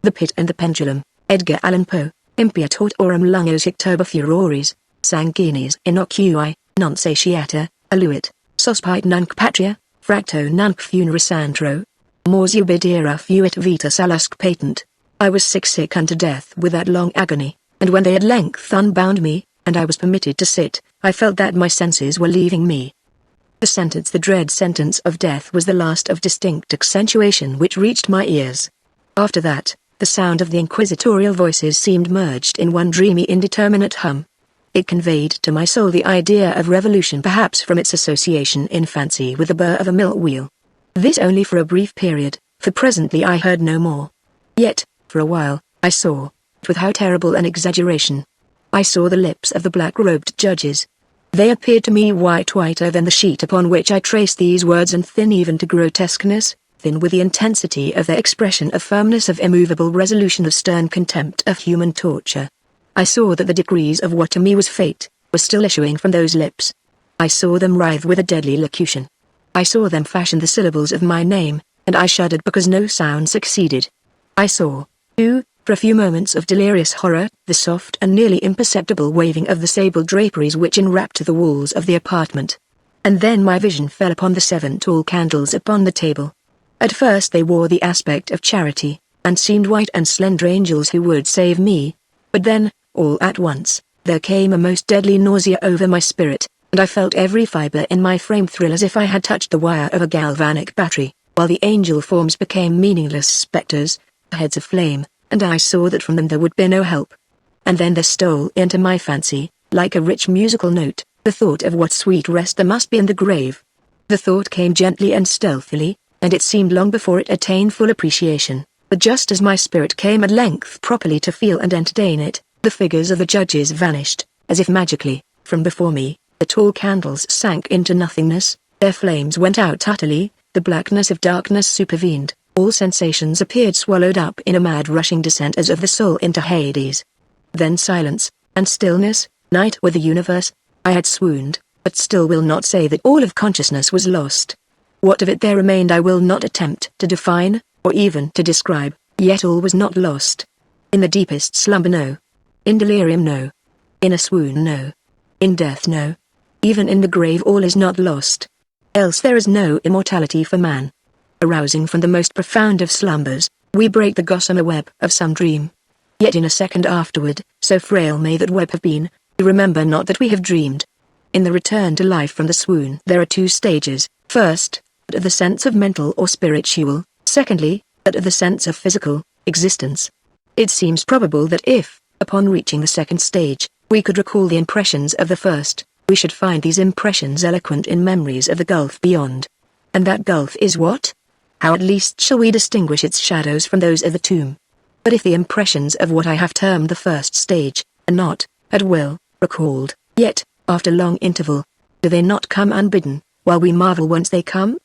The Pit and the Pendulum, Edgar Allan Poe, Impiat aurum lungos ictober furores, sanguinis innocui, non satiata, aluit, sospite nunc patria, fracto nunc funeris antro. Mors ubidira fuit vita salusque patent. I was sick unto death with that long agony, and when they at length unbound me, and I was permitted to sit, I felt that my senses were leaving me. The dread sentence of death was the last of distinct accentuation which reached my ears. After that, the sound of the inquisitorial voices seemed merged in one dreamy indeterminate hum. It conveyed to my soul the idea of revolution, perhaps from its association in fancy with the burr of a mill wheel. This only for a brief period, for presently I heard no more. Yet, for a while, I saw, with how terrible an exaggeration, I saw the lips of the black-robed judges. They appeared to me whiter than the sheet upon which I traced these words, and thin even to grotesqueness, thin with the intensity of their expression of firmness, of immovable resolution, of stern contempt of human torture. I saw that the decrees of what to me was fate were still issuing from those lips. I saw them writhe with a deadly locution. I saw them fashion the syllables of my name, and I shuddered because no sound succeeded. I saw, too, for a few moments of delirious horror, the soft and nearly imperceptible waving of the sable draperies which enwrapped the walls of the apartment. And then my vision fell upon the 7 tall candles upon the table. At first they wore the aspect of charity, and seemed white and slender angels who would save me. But then, all at once, there came a most deadly nausea over my spirit, and I felt every fibre in my frame thrill as if I had touched the wire of a galvanic battery, while the angel forms became meaningless spectres, heads of flame, and I saw that from them there would be no help. And then there stole into my fancy, like a rich musical note, the thought of what sweet rest there must be in the grave. The thought came gently and stealthily, and it seemed long before it attained full appreciation, but just as my spirit came at length properly to feel and entertain it, the figures of the judges vanished, as if magically, from before me. The tall candles sank into nothingness, their flames went out utterly, the blackness of darkness supervened. All sensations appeared swallowed up in a mad rushing descent as of the soul into Hades. Then silence, and stillness, night with the universe. I had swooned, but still will not say that all of consciousness was lost. What of it there remained I will not attempt to define, or even to describe, yet all was not lost. In the deepest slumber no. In delirium no. In a swoon no. In death no. Even in the grave all is not lost. Else there is no immortality for man. Arousing from the most profound of slumbers, we break the gossamer web of some dream. Yet in a second afterward, so frail may that web have been, we remember not that we have dreamed. In the return to life from the swoon there are 2 stages. First, that of the sense of mental or spiritual, secondly, that of the sense of physical existence. It seems probable that if, upon reaching the second stage, we could recall the impressions of the first, we should find these impressions eloquent in memories of the gulf beyond. And that gulf is what? How at least shall we distinguish its shadows from those of the tomb? But if the impressions of what I have termed the first stage, are not, at will, recalled, yet, after long interval, do they not come unbidden, while we marvel whence they come?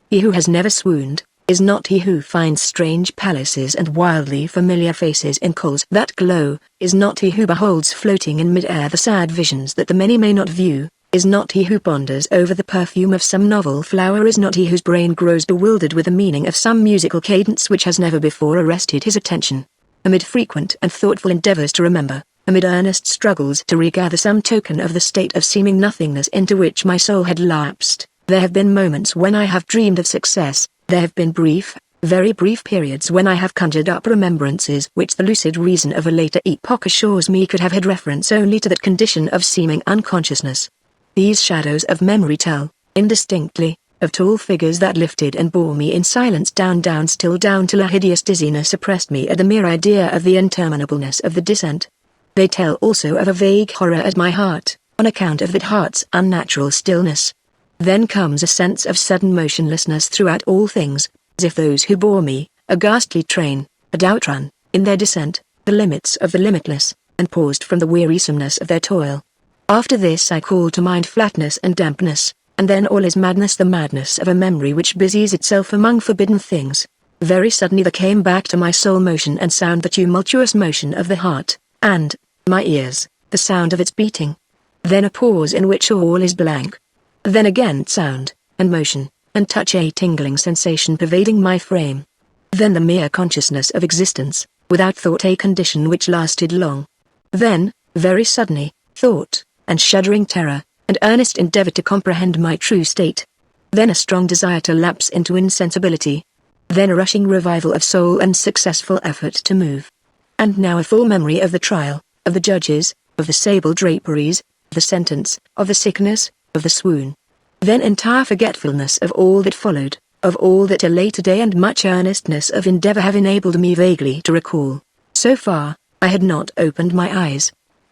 He who has never swooned, is not he who finds strange palaces and wildly familiar faces in coals that glow, is not he who beholds floating in mid-air the sad visions that the many may not view, is not he who ponders over the perfume of some novel flower, is not he whose brain grows bewildered with the meaning of some musical cadence which has never before arrested his attention. Amid frequent and thoughtful endeavors to remember, amid earnest struggles to regather some token of the state of seeming nothingness into which my soul had lapsed, there have been moments when I have dreamed of success, there have been brief, very brief periods when I have conjured up remembrances which the lucid reason of a later epoch assures me could have had reference only to that condition of seeming unconsciousness. These shadows of memory tell, indistinctly, of tall figures that lifted and bore me in silence down still down till a hideous dizziness oppressed me at the mere idea of the interminableness of the descent. They tell also of a vague horror at my heart, on account of that heart's unnatural stillness. Then comes a sense of sudden motionlessness throughout all things, as if those who bore me, a ghastly train, had outrun, in their descent, the limits of the limitless, and paused from the wearisomeness of their toil. After this I call to mind flatness and dampness, and then all is madness, the madness of a memory which busies itself among forbidden things. Very suddenly there came back to my soul motion and sound, the tumultuous motion of the heart, and, my ears, the sound of its beating. Then a pause in which all is blank. Then again sound, and motion, and touch, a tingling sensation pervading my frame. Then the mere consciousness of existence, without thought, a condition which lasted long. Then, very suddenly, thought, and shuddering terror, and earnest endeavor to comprehend my true state. Then a strong desire to lapse into insensibility. Then a rushing revival of soul and successful effort to move. And now a full memory of the trial, of the judges, of the sable draperies, of the sentence, of the sickness, of the swoon. Then entire forgetfulness of all that followed, of all that a later day and much earnestness of endeavor have enabled me vaguely to recall. So far, I had not opened my eyes.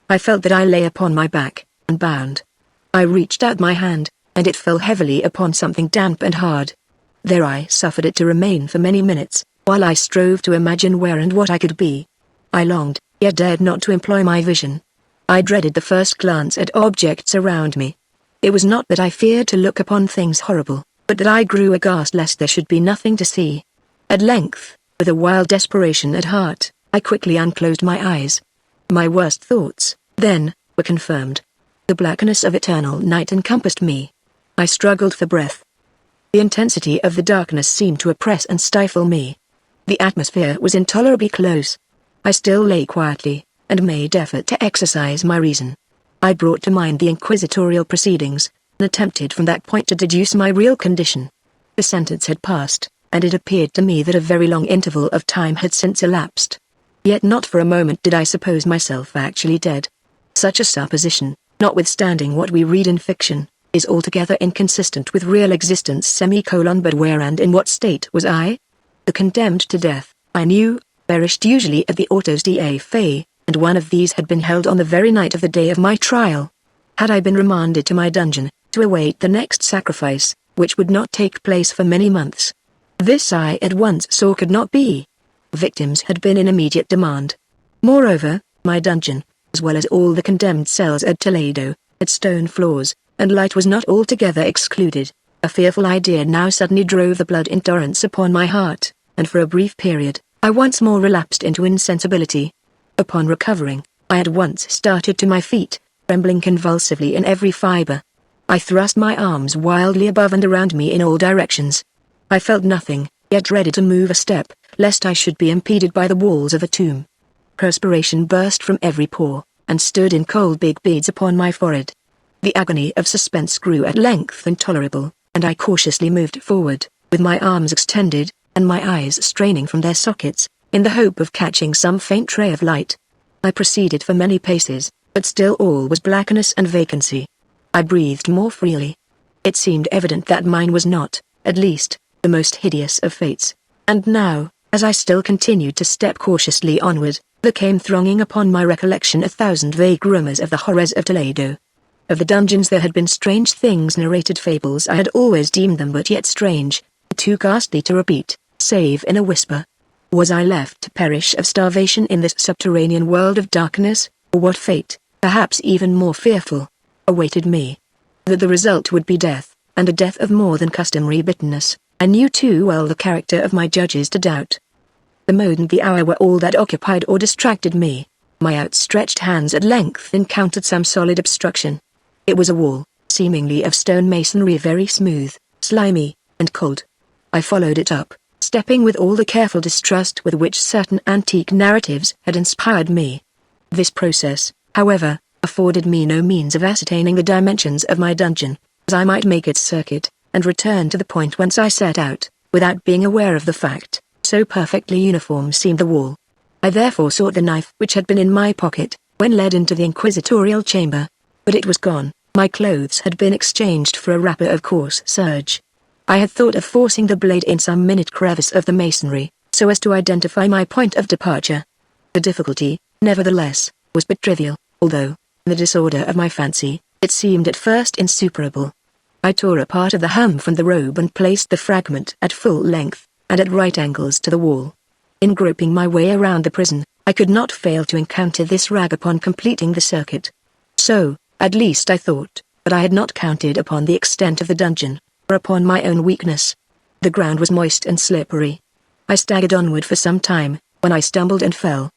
I felt that I lay upon my back, and bound. I reached out my hand, and it fell heavily upon something damp and hard. There I suffered it to remain for many minutes, while I strove to imagine where and what I could be. I longed, yet dared not to employ my vision. I dreaded the first glance at objects around me. It was not that I feared to look upon things horrible, but that I grew aghast lest there should be nothing to see. At length, with a wild desperation at heart, I quickly unclosed my eyes. My worst thoughts, then, were confirmed. The blackness of eternal night encompassed me. I struggled for breath. The intensity of the darkness seemed to oppress and stifle me. The atmosphere was intolerably close. I still lay quietly, and made effort to exercise my reason. I brought to mind the inquisitorial proceedings, and attempted from that point to deduce my real condition. The sentence had passed, and it appeared to me that a very long interval of time had since elapsed. Yet not for a moment did I suppose myself actually dead. Such a supposition, notwithstanding what we read in fiction, is altogether inconsistent with real existence. But where and in what state was I? The condemned to death, I knew, perished usually at the autos da fe, and one of these had been held on the very night of the day of my trial. Had I been remanded to my dungeon, to await the next sacrifice, which would not take place for many months? This I at once saw could not be. Victims had been in immediate demand. Moreover, my dungeon, as well as all the condemned cells at Toledo, had stone floors, and light was not altogether excluded. A fearful idea now suddenly drove the blood in torrents upon my heart, and for a brief period, I once more relapsed into insensibility. Upon recovering, I at once started to my feet, trembling convulsively in every fiber. I thrust my arms wildly above and around me in all directions. I felt nothing, yet dreaded to move a step, lest I should be impeded by the walls of a tomb. Perspiration burst from every pore, and stood in cold big beads upon my forehead. The agony of suspense grew at length intolerable, and I cautiously moved forward, with my arms extended, and my eyes straining from their sockets, in the hope of catching some faint ray of light. I proceeded for many paces, but still all was blackness and vacancy. I breathed more freely. It seemed evident that mine was not, at least, the most hideous of fates. And now, as I still continued to step cautiously onward, there came thronging upon my recollection 1,000 vague rumors of the horrors of Toledo. Of the dungeons there had been strange things narrated, fables I had always deemed them but yet strange, too ghastly to repeat, save in a whisper. Was I left to perish of starvation in this subterranean world of darkness, or what fate, perhaps even more fearful, awaited me? That the result would be death, and a death of more than customary bitterness, I knew too well the character of my judges to doubt. The mode and the hour were all that occupied or distracted me. My outstretched hands at length encountered some solid obstruction. It was a wall, seemingly of stone masonry, very smooth, slimy, and cold. I followed it up, stepping with all the careful distrust with which certain antique narratives had inspired me. This process, however, afforded me no means of ascertaining the dimensions of my dungeon, as I might make its circuit, and return to the point whence I set out, without being aware of the fact, so perfectly uniform seemed the wall. I therefore sought the knife which had been in my pocket, when led into the inquisitorial chamber. But it was gone. My clothes had been exchanged for a wrapper of coarse serge. I had thought of forcing the blade in some minute crevice of the masonry, so as to identify my point of departure. The difficulty, nevertheless, was but trivial, although, in the disorder of my fancy, it seemed at first insuperable. I tore a part of the hem from the robe and placed the fragment at full length, and at right angles to the wall. In groping my way around the prison, I could not fail to encounter this rag upon completing the circuit. So, at least I thought, but I had not counted upon the extent of the dungeon, or upon my own weakness. The ground was moist and slippery. I staggered onward for some time, when I stumbled and fell.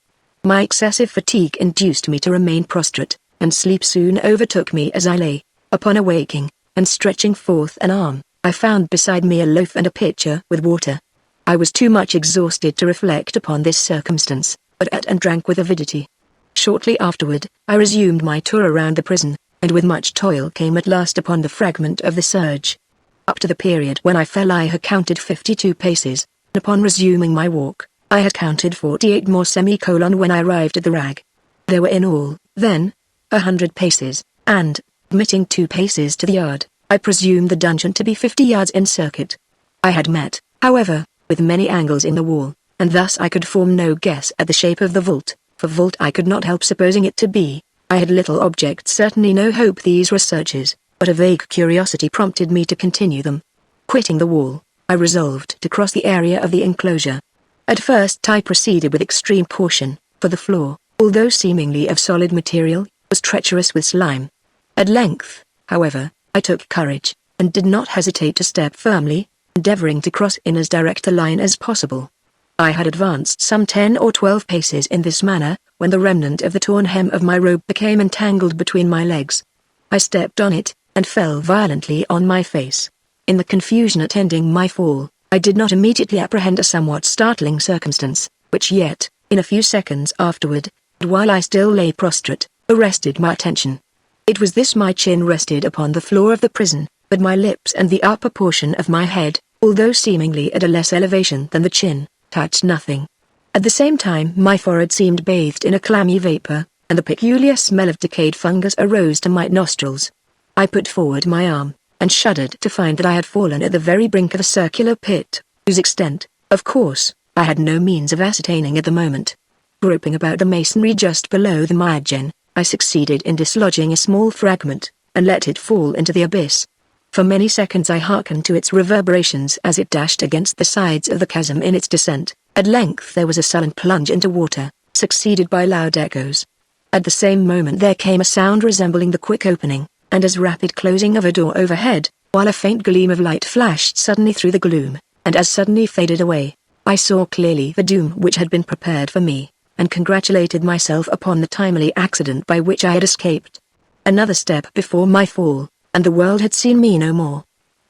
My excessive fatigue induced me to remain prostrate, and sleep soon overtook me as I lay. Upon awaking, and stretching forth an arm, I found beside me a loaf and a pitcher with water. I was too much exhausted to reflect upon this circumstance, but ate and drank with avidity. Shortly afterward, I resumed my tour around the prison, and with much toil came at last upon the fragment of the surge. Up to the period when I fell I had counted 52 paces, and upon resuming my walk, I had counted 48 more when I arrived at the rag. There were in all, then, 100 paces, and, admitting 2 paces to the yard, I presumed the dungeon to be 50 yards in circuit. I had met, however, with many angles in the wall, and thus I could form no guess at the shape of the vault, for vault I could not help supposing it to be. I had little object, certainly no hope these researches, but a vague curiosity prompted me to continue them. Quitting the wall, I resolved to cross the area of the enclosure. At first I proceeded with extreme caution, for the floor, although seemingly of solid material, was treacherous with slime. At length, however, I took courage, and did not hesitate to step firmly, endeavoring to cross in as direct a line as possible. I had advanced some 10 or 12 paces in this manner, when the remnant of the torn hem of my robe became entangled between my legs. I stepped on it, and fell violently on my face. In the confusion attending my fall, I did not immediately apprehend a somewhat startling circumstance, which yet, in a few seconds afterward, and while I still lay prostrate, arrested my attention. It was this: my chin rested upon the floor of the prison, but my lips and the upper portion of my head, although seemingly at a less elevation than the chin, touched nothing. At the same time my forehead seemed bathed in a clammy vapor, and the peculiar smell of decayed fungus arose to my nostrils. I put forward my arm, and shuddered to find that I had fallen at the very brink of a circular pit, whose extent, of course, I had no means of ascertaining at the moment. Groping about the masonry just below the margin, I succeeded in dislodging a small fragment, and let it fall into the abyss. For many seconds I hearkened to its reverberations as it dashed against the sides of the chasm in its descent. At length there was a sullen plunge into water, succeeded by loud echoes. At the same moment there came a sound resembling the quick opening, and as rapid closing of a door overhead, while a faint gleam of light flashed suddenly through the gloom, and as suddenly faded away. I saw clearly the doom which had been prepared for me, and congratulated myself upon the timely accident by which I had escaped. Another step before my fall, and the world had seen me no more.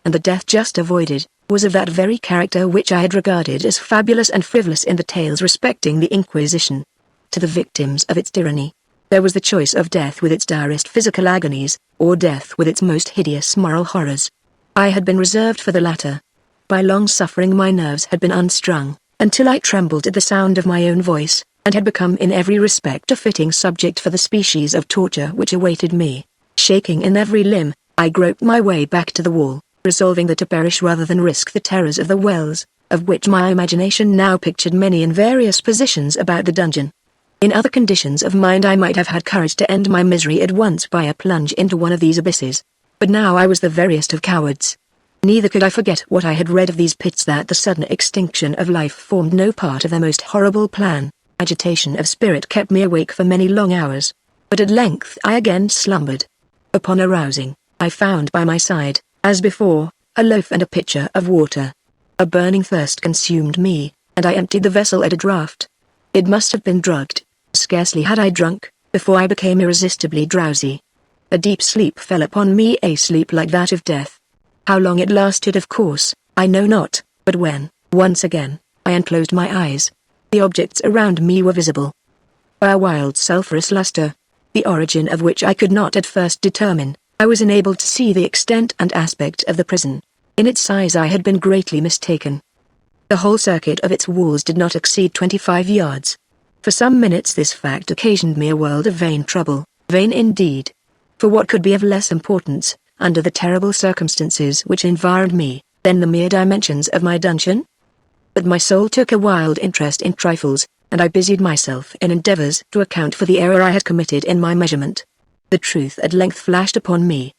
And the death just avoided was of that very character which I had regarded as fabulous and frivolous in the tales respecting the Inquisition. To the victims of its tyranny, there was the choice of death with its direst physical agonies, or death with its most hideous moral horrors. I had been reserved for the latter. By long suffering my nerves had been unstrung, until I trembled at the sound of my own voice, and had become in every respect a fitting subject for the species of torture which awaited me. Shaking in every limb, I groped my way back to the wall, resolving that to perish rather than risk the terrors of the wells, of which my imagination now pictured many in various positions about the dungeon. In other conditions of mind I might have had courage to end my misery at once by a plunge into one of these abysses, but now I was the veriest of cowards. Neither could I forget what I had read of these pits, that the sudden extinction of life formed no part of their most horrible plan. Agitation of spirit kept me awake for many long hours, but at length I again slumbered. Upon arousing, I found by my side, as before, a loaf and a pitcher of water. A burning thirst consumed me, and I emptied the vessel at a draught. It must have been drugged. Scarcely had I drunk, before I became irresistibly drowsy. A deep sleep fell upon me, a sleep like that of death. How long it lasted, of course, I know not, but when, once again, I unclosed my eyes, the objects around me were visible. By a wild sulphurous luster, the origin of which I could not at first determine, I was enabled to see the extent and aspect of the prison. In its size I had been greatly mistaken. The whole circuit of its walls did not exceed 25 yards. For some minutes this fact occasioned me a world of vain trouble, vain indeed. For what could be of less importance, under the terrible circumstances which environed me, than the mere dimensions of my dungeon? But my soul took a wild interest in trifles, and I busied myself in endeavors to account for the error I had committed in my measurement. The truth at length flashed upon me.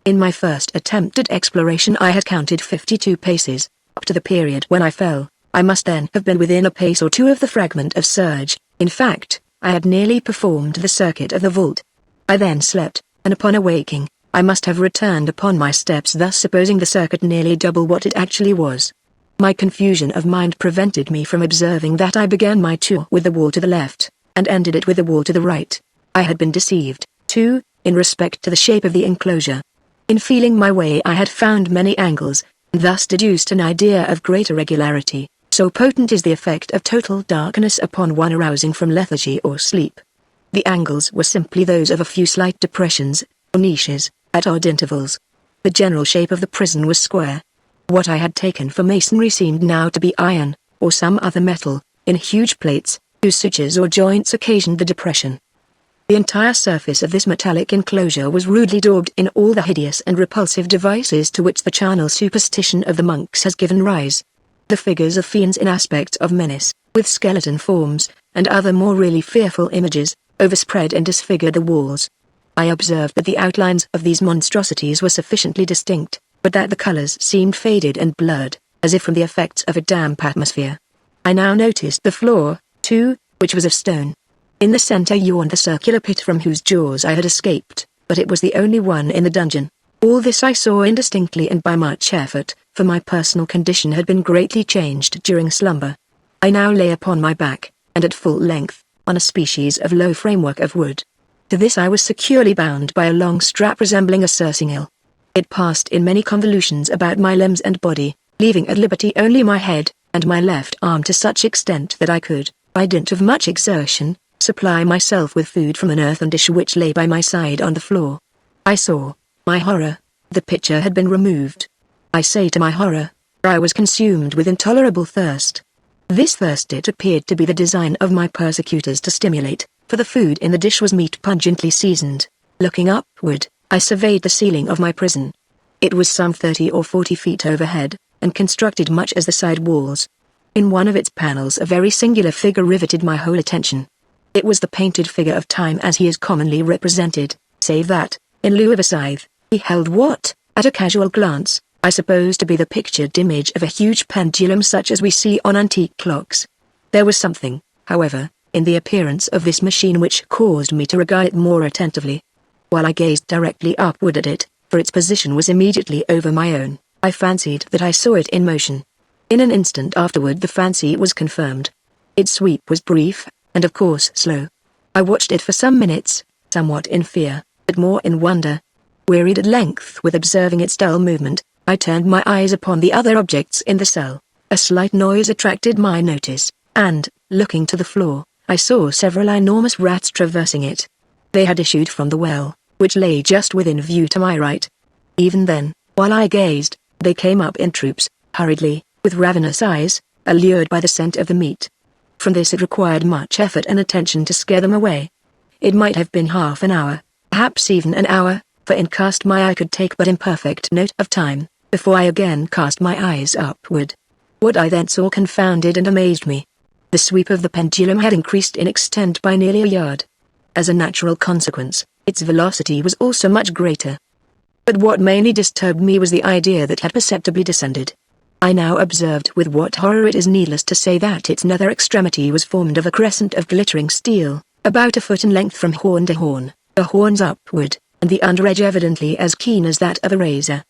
In my first attempt at exploration I had counted 52 paces. Up to the period when I fell, I must then have been within a pace or two of the fragment of surge. In fact, I had nearly performed the circuit of the vault. I then slept, and upon awaking, I must have returned upon my steps, thus supposing the circuit nearly double what it actually was. My confusion of mind prevented me from observing that I began my tour with the wall to the left, and ended it with the wall to the right. I had been deceived, too, in respect to the shape of the enclosure. In feeling my way I had found many angles, and thus deduced an idea of great irregularity, So potent is the effect of total darkness upon one arousing from lethargy or sleep. The angles were simply those of a few slight depressions, or niches, at odd intervals. The general shape of the prison was square. What I had taken for masonry seemed now to be iron, or some other metal, in huge plates, whose sutures or joints occasioned the depression. The entire surface of this metallic enclosure was rudely daubed in all the hideous and repulsive devices to which the charnel superstition of the monks has given rise. The figures of fiends in aspect of menace, with skeleton forms, and other more really fearful images, overspread and disfigured the walls. I observed that the outlines of these monstrosities were sufficiently distinct, but that the colors seemed faded and blurred, as if from the effects of a damp atmosphere. I now noticed the floor, too, which was of stone. In the center yawned the circular pit from whose jaws I had escaped, but it was the only one in the dungeon. All this I saw indistinctly and by much effort, for my personal condition had been greatly changed during slumber. I now lay upon my back, and at full length, on a species of low framework of wood. To this I was securely bound by a long strap resembling a surcingle. It passed in many convolutions about my limbs and body, leaving at liberty only my head, and my left arm to such extent that I could, by dint of much exertion, supply myself with food from an earthen dish which lay by my side on the floor. I saw, my horror, the pitcher had been removed. I say to my horror, for I was consumed with intolerable thirst. This thirst it appeared to be the design of my persecutors to stimulate, for the food in the dish was meat pungently seasoned. Looking upward, I surveyed the ceiling of my prison. It was some 30 or 40 feet overhead, and constructed much as the side walls. In one of its panels a very singular figure riveted my whole attention. It was the painted figure of Time as he is commonly represented, save that, in lieu of a scythe, he held what, at a casual glance, I suppose to be the pictured image of a huge pendulum such as we see on antique clocks. There was something, however, in the appearance of this machine which caused me to regard it more attentively. While I gazed directly upward at it, for its position was immediately over my own, I fancied that I saw it in motion. In an instant afterward the fancy was confirmed. Its sweep was brief, and of course slow. I watched it for some minutes, somewhat in fear, but more in wonder. Wearied at length with observing its dull movement, I turned my eyes upon the other objects in the cell. A slight noise attracted my notice, and, looking to the floor, I saw several enormous rats traversing it. They had issued from the well, which lay just within view to my right. Even then, while I gazed, they came up in troops, hurriedly, with ravenous eyes, allured by the scent of the meat. From this it required much effort and attention to scare them away. It might have been half an hour, perhaps even an hour, for in cast my eye could take but imperfect note of time, before I again cast my eyes upward. What I then saw confounded and amazed me. The sweep of the pendulum had increased in extent by nearly a yard. As a natural consequence, its velocity was also much greater. But what mainly disturbed me was the idea that had perceptibly descended. I now observed with what horror it is needless to say that its nether extremity was formed of a crescent of glittering steel, about a foot in length from horn to horn, the horns upward, and the under edge evidently as keen as that of a razor.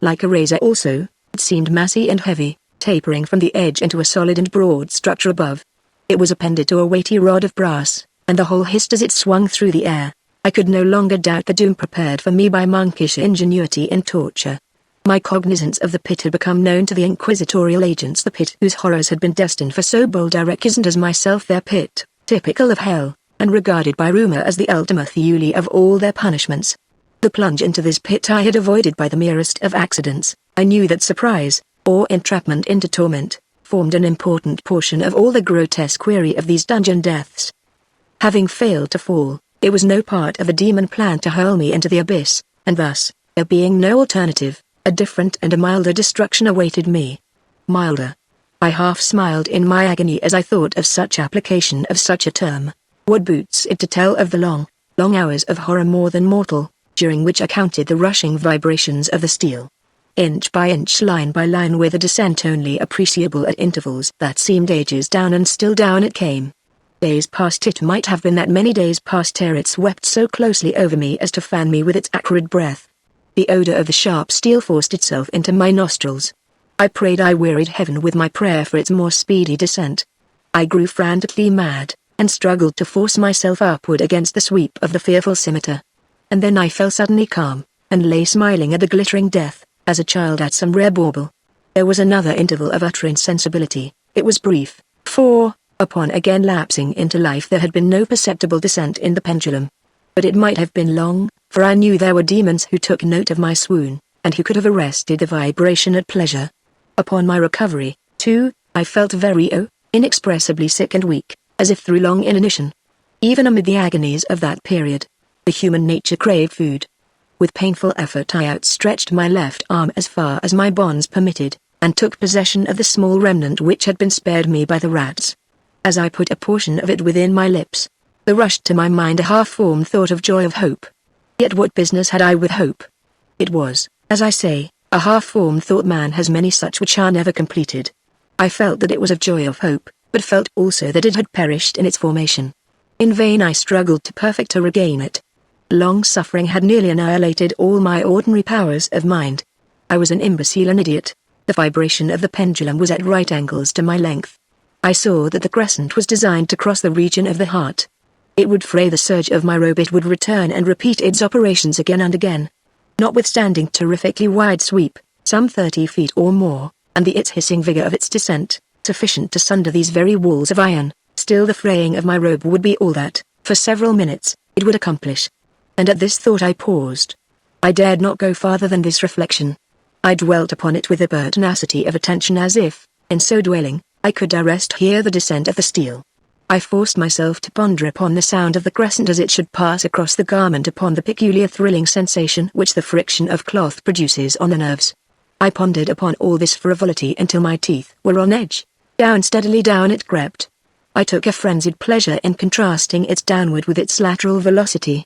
Like a razor also, it seemed massy and heavy, tapering from the edge into a solid and broad structure above. It was appended to a weighty rod of brass, and the whole hissed as it swung through the air. I could no longer doubt the doom prepared for me by monkish ingenuity in torture. My cognizance of the pit had become known to the inquisitorial agents. The pit whose horrors had been destined for so bold a recusant as myself, their pit, typical of hell, and regarded by rumor as the ultima thule of all their punishments. The plunge into this pit I had avoided by the merest of accidents. I knew that surprise, or entrapment into torment, formed an important portion of all the grotesque query of these dungeon deaths. Having failed to fall, it was no part of the demon plan to hurl me into the abyss, and thus, there being no alternative, a different and a milder destruction awaited me. Milder. I half smiled in my agony as I thought of such application of such a term. What boots it to tell of the long, long hours of horror more than mortal, during which I counted the rushing vibrations of the steel. Inch by inch, line by line, with a descent only appreciable at intervals that seemed ages down, and still down it came. Days passed. It might have been that many days passed ere it swept so closely over me as to fan me with its acrid breath. The odor of the sharp steel forced itself into my nostrils. I prayed, I wearied heaven with my prayer for its more speedy descent. I grew frantically mad, and struggled to force myself upward against the sweep of the fearful scimitar. And then I fell suddenly calm, and lay smiling at the glittering death, as a child at some rare bauble. There was another interval of utter insensibility, It was brief, for, upon again lapsing into life, there had been no perceptible descent in the pendulum. But it might have been long, for I knew there were demons who took note of my swoon, and who could have arrested the vibration at pleasure. Upon my recovery, too, I felt very inexpressibly sick and weak, as if through long inanition. Even amid the agonies of that period, the human nature craved food. With painful effort I outstretched my left arm as far as my bonds permitted, and took possession of the small remnant which had been spared me by the rats. As I put a portion of it within my lips, there rushed to my mind a half-formed thought of joy of hope. Yet what business had I with hope? It was, as I say, a half-formed thought. Man has many such which are never completed. I felt that it was of joy of hope, but felt also that it had perished in its formation. In vain I struggled to perfect or regain it. Long suffering had nearly annihilated all my ordinary powers of mind. I was an imbecile, an idiot. The vibration of the pendulum was at right angles to my length. I saw that the crescent was designed to cross the region of the heart. It would fray the surge of my robe. It would return and repeat its operations again and again. Notwithstanding terrifically wide sweep, some 30 feet or more, and its hissing vigor of its descent, sufficient to sunder these very walls of iron, still the fraying of my robe would be all that, for several minutes, it would accomplish. And at this thought I paused. I dared not go farther than this reflection. I dwelt upon it with a pertinacity of attention, as if, in so dwelling, I could arrest here the descent of the steel. I forced myself to ponder upon the sound of the crescent as it should pass across the garment, upon the peculiar thrilling sensation which the friction of cloth produces on the nerves. I pondered upon all this frivolity until my teeth were on edge. Down, steadily down it crept. I took a frenzied pleasure in contrasting its downward with its lateral velocity.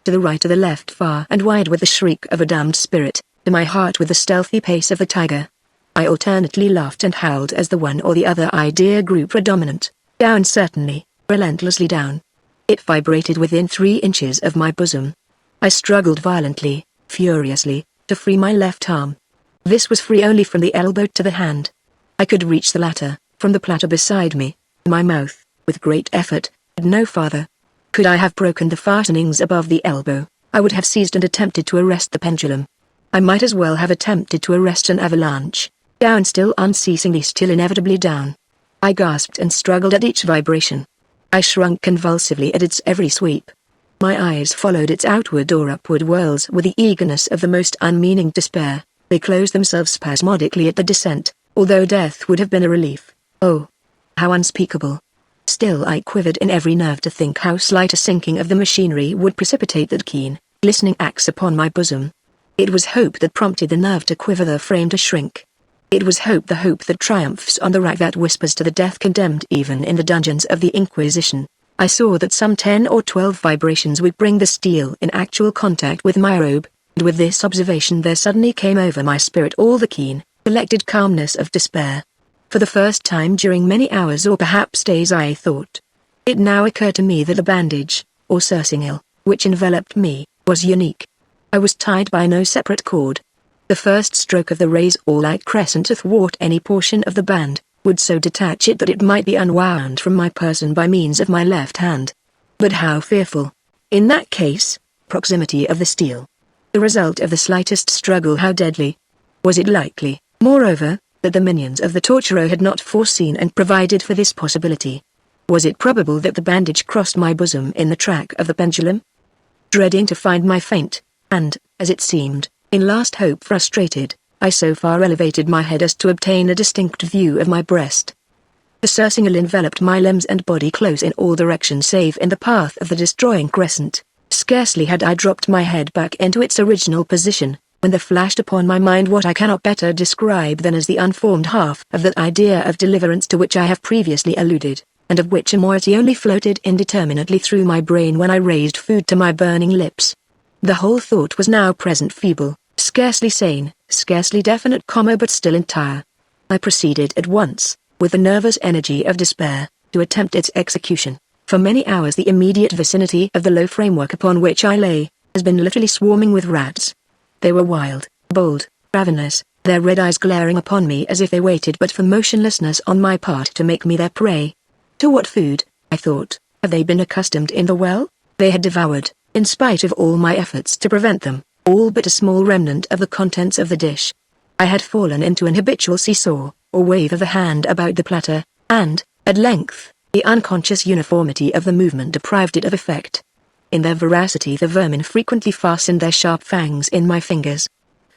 To the right, to the left, far and wide with the shriek of a damned spirit, to my heart with the stealthy pace of the tiger. I alternately laughed and howled as the one or the other idea grew predominant. Down, certainly, relentlessly down. It vibrated within 3 inches of my bosom. I struggled violently, furiously, to free my left arm. This was free only from the elbow to the hand. I could reach the latter, from the platter beside me. My mouth, with great effort, had no farther. Could I have broken the fastenings above the elbow, I would have seized and attempted to arrest the pendulum. I might as well have attempted to arrest an avalanche. Down, still unceasingly, still inevitably down. I gasped and struggled at each vibration. I shrunk convulsively at its every sweep. My eyes followed its outward or upward whirls with the eagerness of the most unmeaning despair. They closed themselves spasmodically at the descent, although death would have been a relief. Oh, how unspeakable! Still I quivered in every nerve to think how slight a sinking of the machinery would precipitate that keen, glistening axe upon my bosom. It was hope that prompted the nerve to quiver, the frame to shrink. It was hope, the hope that triumphs on the rack, that whispers to the death condemned even in the dungeons of the Inquisition. I saw that some 10 or 12 vibrations would bring the steel in actual contact with my robe, and with this observation there suddenly came over my spirit all the keen, collected calmness of despair. For the first time during many hours or perhaps days, I thought. It now occurred to me that the bandage, or surcingle, which enveloped me, was unique. I was tied by no separate cord. The first stroke of the razor-like crescent athwart any portion of the band would so detach it that it might be unwound from my person by means of my left hand. But how fearful! In that case, proximity of the steel. The result of the slightest struggle, how deadly! Was it likely, moreover, that the minions of the torturer had not foreseen and provided for this possibility? Was it probable that the bandage crossed my bosom in the track of the pendulum? Dreading to find my faint, and, as it seemed, in last hope frustrated, I so far elevated my head as to obtain a distinct view of my breast. The surcingle enveloped my limbs and body close in all directions save in the path of the destroying crescent. Scarcely had I dropped my head back into its original position, when there flashed upon my mind what I cannot better describe than as the unformed half of that idea of deliverance to which I have previously alluded, and of which a moiety only floated indeterminately through my brain when I raised food to my burning lips. The whole thought was now present, feeble, scarcely sane, scarcely definite, but still entire. I proceeded at once, with the nervous energy of despair, to attempt its execution. For many hours the immediate vicinity of the low framework upon which I lay, has been literally swarming with rats. They were wild, bold, ravenous, their red eyes glaring upon me as if they waited but for motionlessness on my part to make me their prey. To what food, I thought, have they been accustomed in the well? They had devoured, in spite of all my efforts to prevent them, all but a small remnant of the contents of the dish. I had fallen into an habitual seesaw, or wave of the hand about the platter, and, at length, the unconscious uniformity of the movement deprived it of effect. In their voracity the vermin frequently fastened their sharp fangs in my fingers.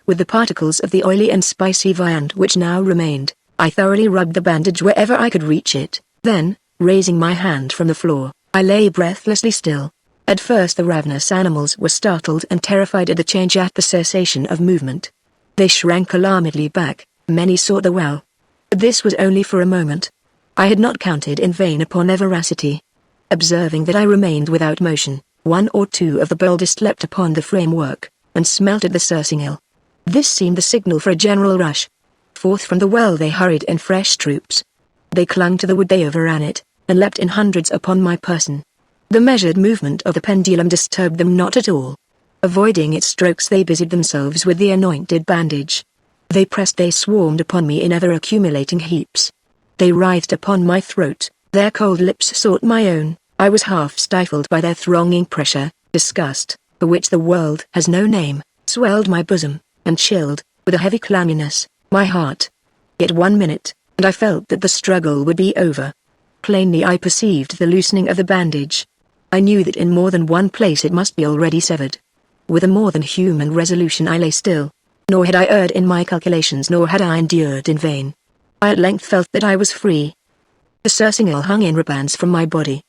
With the particles of the oily and spicy viand which now remained, I thoroughly rubbed the bandage wherever I could reach it, then, raising my hand from the floor, I lay breathlessly still. At first the ravenous animals were startled and terrified at the change, at the cessation of movement. They shrank alarmedly back, many sought the well. But this was only for a moment. I had not counted in vain upon their voracity. Observing that I remained without motion, one or two of the boldest leapt upon the framework, and smelt at the surcingle. This seemed the signal for a general rush. Forth from the well they hurried in fresh troops. They clung to the wood, they overran it, and leapt in hundreds upon my person. The measured movement of the pendulum disturbed them not at all. Avoiding its strokes they busied themselves with the anointed bandage. They pressed, they swarmed upon me in ever-accumulating heaps. They writhed upon my throat, their cold lips sought my own. I was half stifled by their thronging pressure. Disgust, for which the world has no name, swelled my bosom, and chilled, with a heavy clamminess, my heart. Yet 1 minute, and I felt that the struggle would be over. Plainly I perceived the loosening of the bandage. I knew that in more than one place it must be already severed. With a more than human resolution I lay still. Nor had I erred in my calculations, nor had I endured in vain. I at length felt that I was free. The surcingle hung in ribands from my body.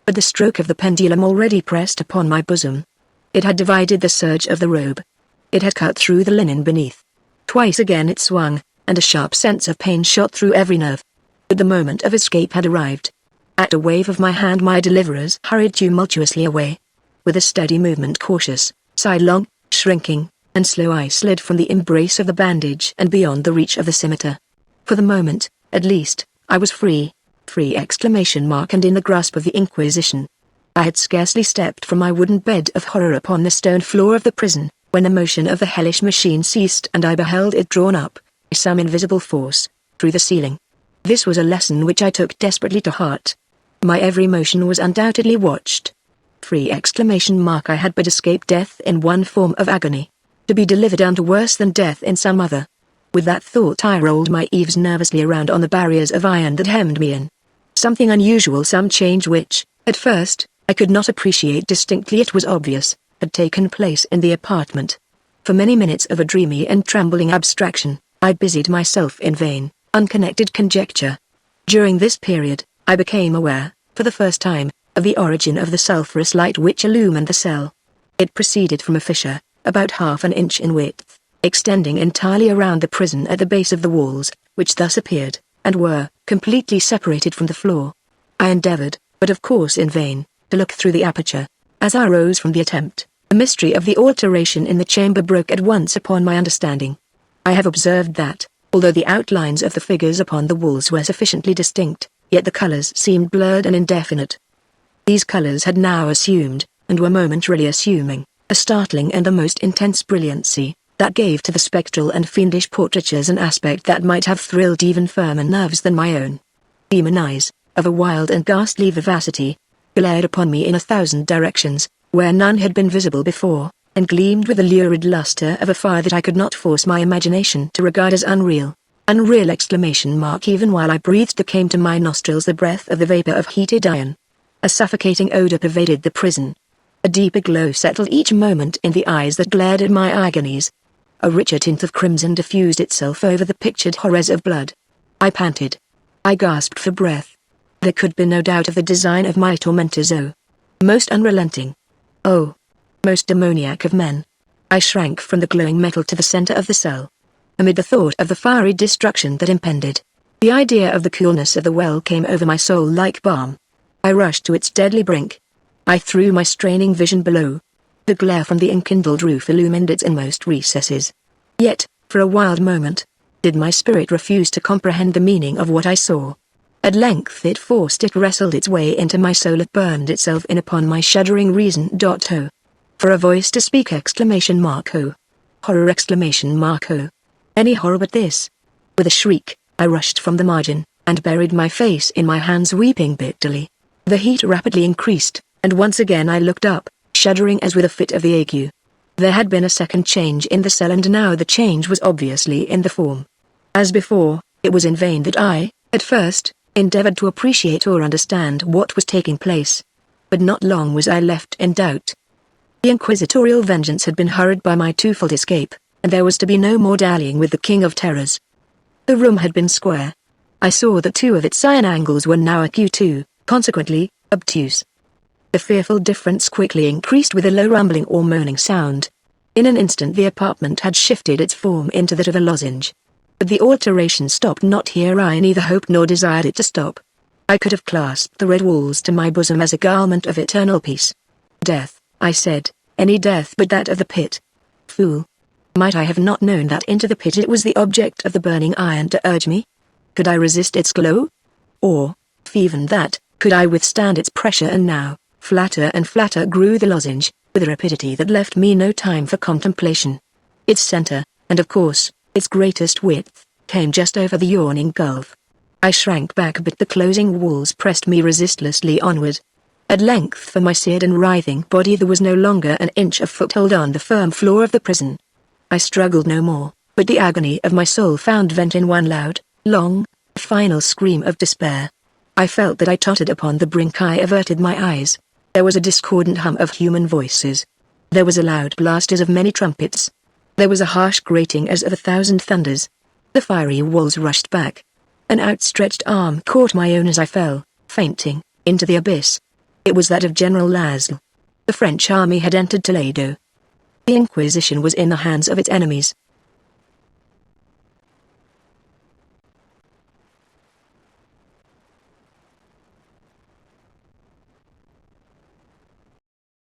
But the stroke of the pendulum already pressed upon my bosom. It had divided the serge of the robe. It had cut through the linen beneath. Twice again it swung, and a sharp sense of pain shot through every nerve. But the moment of escape had arrived. At a wave of my hand my deliverers hurried tumultuously away. With a steady movement, cautious, sidelong, shrinking, and slow, I slid from the embrace of the bandage and beyond the reach of the scimitar. For the moment, at least, I was free. Free! And in the grasp of the Inquisition. I had scarcely stepped from my wooden bed of horror upon the stone floor of the prison, when the motion of the hellish machine ceased and I beheld it drawn up, by some invisible force, through the ceiling. This was a lesson which I took desperately to heart. My every motion was undoubtedly watched. Free! I had but escaped death in one form of agony, to be delivered unto worse than death in some other. With that thought I rolled my eaves nervously around on the barriers of iron that hemmed me in. Something unusual, some change which, at first, I could not appreciate distinctly, it was obvious, had taken place in the apartment. For many minutes of a dreamy and trembling abstraction, I busied myself in vain, unconnected conjecture. During this period, I became aware, for the first time, of the origin of the sulphurous light which illumined the cell. It proceeded from a fissure, about half an inch in width, extending entirely around the prison at the base of the walls, which thus appeared, and were, completely separated from the floor. I endeavored, but of course in vain, to look through the aperture. As I rose from the attempt, the mystery of the alteration in the chamber broke at once upon my understanding. I have observed that, although the outlines of the figures upon the walls were sufficiently distinct, yet the colors seemed blurred and indefinite. These colors had now assumed, and were momentarily assuming, a startling and the most intense brilliancy, that gave to the spectral and fiendish portraitures an aspect that might have thrilled even firmer nerves than my own. Demon eyes, of a wild and ghastly vivacity, glared upon me in 1,000 directions, where none had been visible before, and gleamed with the lurid luster of a fire that I could not force my imagination to regard as unreal. Unreal! Even while I breathed there came to my nostrils the breath of the vapor of heated iron. A suffocating odor pervaded the prison. A deeper glow settled each moment in the eyes that glared at my agonies. A richer tint of crimson diffused itself over the pictured horrors of blood. I panted. I gasped for breath. There could be no doubt of the design of my tormentors. Oh, most unrelenting. Oh, most demoniac of men. I shrank from the glowing metal to the center of the cell. Amid the thought of the fiery destruction that impended, the idea of the coolness of the well came over my soul like balm. I rushed to its deadly brink. I threw my straining vision below. The glare from the enkindled roof illumined its inmost recesses. Yet, for a wild moment, did my spirit refuse to comprehend the meaning of what I saw. At length it wrestled its way into my soul, it burned itself in upon my shuddering reason. Oh! For a voice to speak! Oh! Horror! Oh! Any horror but this? With a shriek, I rushed from the margin, and buried my face in my hands, weeping bitterly. The heat rapidly increased, and once again I looked up, shuddering as with a fit of the ague. There had been a second change in the cell, and now the change was obviously in the form. As before, it was in vain that I, at first, endeavored to appreciate or understand what was taking place. But not long was I left in doubt. The inquisitorial vengeance had been hurried by my twofold escape, and there was to be no more dallying with the King of Terrors. The room had been square. I saw that two of its cyan angles were now acute too, consequently, obtuse. The fearful difference quickly increased with a low rumbling or moaning sound. In an instant the apartment had shifted its form into that of a lozenge. But the alteration stopped not here. I neither hoped nor desired it to stop. I could have clasped the red walls to my bosom as a garment of eternal peace. Death, I said, any death but that of the pit. Fool! Might I have not known that into the pit it was the object of the burning iron to urge me? Could I resist its glow? Or, even that, could I withstand its pressure? And now, flatter and flatter grew the lozenge, with a rapidity that left me no time for contemplation. Its center, and of course, its greatest width, came just over the yawning gulf. I shrank back, but the closing walls pressed me resistlessly onward. At length for my seared and writhing body there was no longer an inch of foothold on the firm floor of the prison. I struggled no more, but the agony of my soul found vent in one loud, long, final scream of despair. I felt that I tottered upon the brink. I averted my eyes. There was a discordant hum of human voices. There was a loud blast as of many trumpets. There was a harsh grating as of 1,000 thunders. The fiery walls rushed back. An outstretched arm caught my own as I fell, fainting, into the abyss. It was that of General Laszlo. The French army had entered Toledo. The Inquisition was in the hands of its enemies.